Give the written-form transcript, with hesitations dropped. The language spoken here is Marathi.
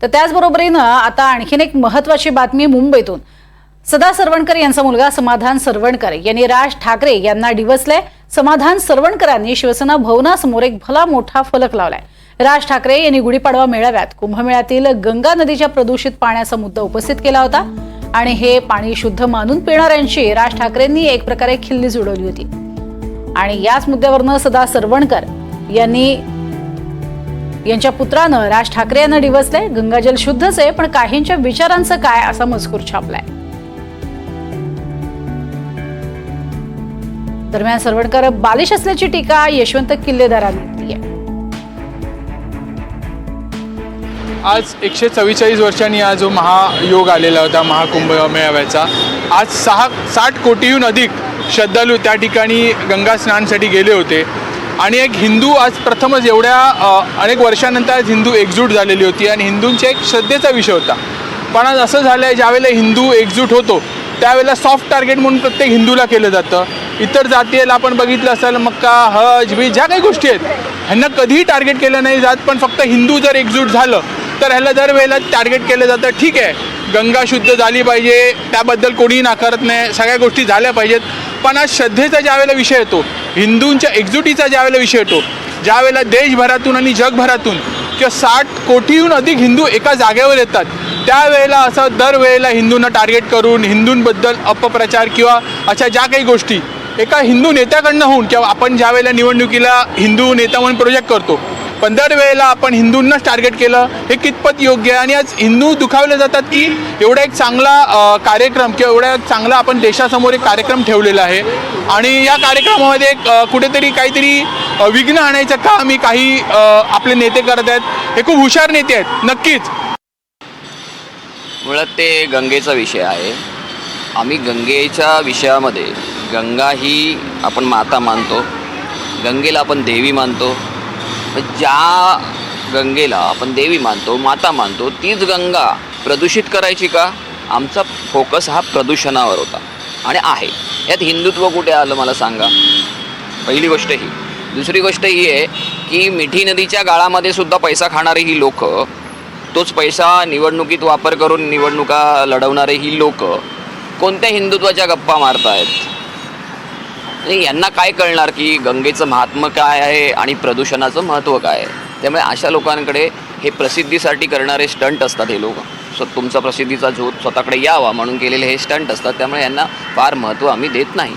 तर त्याचबरोबरीनं आता आणखीन एक महत्त्वाची बातमी मुंबईतून। सदा सरवणकर यांचा मुलगा समाधान सरवणकर यांनी राज ठाकरे यांना डिवचलंय। समाधान सरवणकरांनी शिवसेना भवनासमोर एक भला मोठा फलक लावलाय। राज ठाकरे यांनी गुढीपाडवा मेळाव्यात कुंभमेळ्यातील गंगा नदीच्या प्रदूषित पाण्याचा मुद्दा उपस्थित केला होता आणि हे पाणी शुद्ध मानून पिणाऱ्यांची राज ठाकरेंनी एक प्रकारे खिल्लीच उडवली होती। आणि याच मुद्द्यावरून सदा सरवणकर यांच्या पुत्रानं राज ठाकरे यांना डिवचलंय। गंगाजल शुद्धच आहे, पण काहींच्या विचारांचं काय असा मजकूर छापलाय। दरम्यान सरवणकर बालिश असल्याची टीका यशवंत किल्लेदारांनी केली आहे। आज 144 वर्षांनी हा जो महायोग आलेला होता महाकुंभ मेळाव्याचा, आज 60 कोटीहून अधिक श्रद्धाळू त्या ठिकाणी गंगा स्नानासाठी गेले होते आणि एक हिंदू आज प्रथमच एवढ्या अनेक वर्षांनंतर आज हिंदू एकजूट झालेली होती आणि हिंदूंचा एक श्रद्धेचा विषय होता। पण आज असं झालं आहे, ज्यावेळेला हिंदू एकजूट होतो त्यावेळेला सॉफ्ट टार्गेट म्हणून प्रत्येक हिंदूला केलं जातं। इतर जातीला आपण बघितलं असेल, मक्का, हज, बी ज्या काही गोष्टी आहेत ह्यांना कधीही टार्गेट केलं नाही जात, पण फक्त हिंदू जर एकजूट झालं तर ह्याला दरवेळेला टार्गेट केलं जातं। ठीक आहे, गंगा शुद्ध झाली पाहिजे, त्याबद्दल कोणीही नाकारत नाही, सगळ्या गोष्टी झाल्या पाहिजेत, पण आज श्रद्धेचा ज्यावेळेला विषय येतो, हिंदूंच्या एकजुटीचा ज्यावेळेला विषय येतो, ज्यावेळेला देशभरातून आणि जगभरातून किंवा 60 कोटीहून अधिक हिंदू एका जागेवर येतात, त्यावेळेला असं दरवेळेला हिंदूंना टार्गेट करून हिंदूंबद्दल अपप्रचार किंवा अशा ज्या काही गोष्टी एका हिंदू नेत्याकडनं होऊन, किंवा आपण ज्या वेळेला निवडणुकीला हिंदू नेता म्हणून प्रोजेक्ट करतो पण दरवेळेला आपण हिंदूंनाच टार्गेट केलं, हे कितपत योग्य आहे। आणि आज हिंदू दुखावले जातात की एवढा एक चांगला कार्यक्रम किंवा एवढा चांगला आपण देशासमोर एक कार्यक्रम ठेवलेला आहे आणि या कार्यक्रमामध्ये कुठेतरी काहीतरी विघ्न आणायचं काम ही काही आपले नेते करत आहेत। हे खूप हुशार नेते आहेत नक्कीच। मुळात ते गंगेचा विषय आहे। आम्ही गंगेच्या विषयामध्ये, गंगा ही आपण माता मानतो, गंगेला आपण देवी मानतो। ज्या गंगेला आपण देवी मानतो, माता मानतो, तीच गंगा प्रदूषित करायची का? आमचा फोकस हा प्रदूषणावर होता आणि आहे। यात हिंदुत्व कुठे आलं मला सांगा? पहिली गोष्ट ही। दुसरी गोष्ट ही आहे की मिठी नदीच्या गाळामध्ये सुद्धा पैसा खाणारी ही लोक, तोच पैसा निवडणुकीत वापर करून निवडणुका लढवणारे ही लोक कोणत्या हिंदुत्वाच्या गप्पा मारतायत? यांना काय कळणार की गंगेचं महात्म्य काय आहे आणि प्रदूषणाचं महत्त्व काय आहे? त्यामुळे अशा लोकांकडे हे प्रसिद्धीसाठी करणारे स्टंट असतात। हे लोक तुमचा प्रसिद्धीचा झोत स्वतःकडे यावा म्हणून केलेले हे स्टंट असतात, त्यामुळे यांना फार महत्त्व आम्ही देत नाही।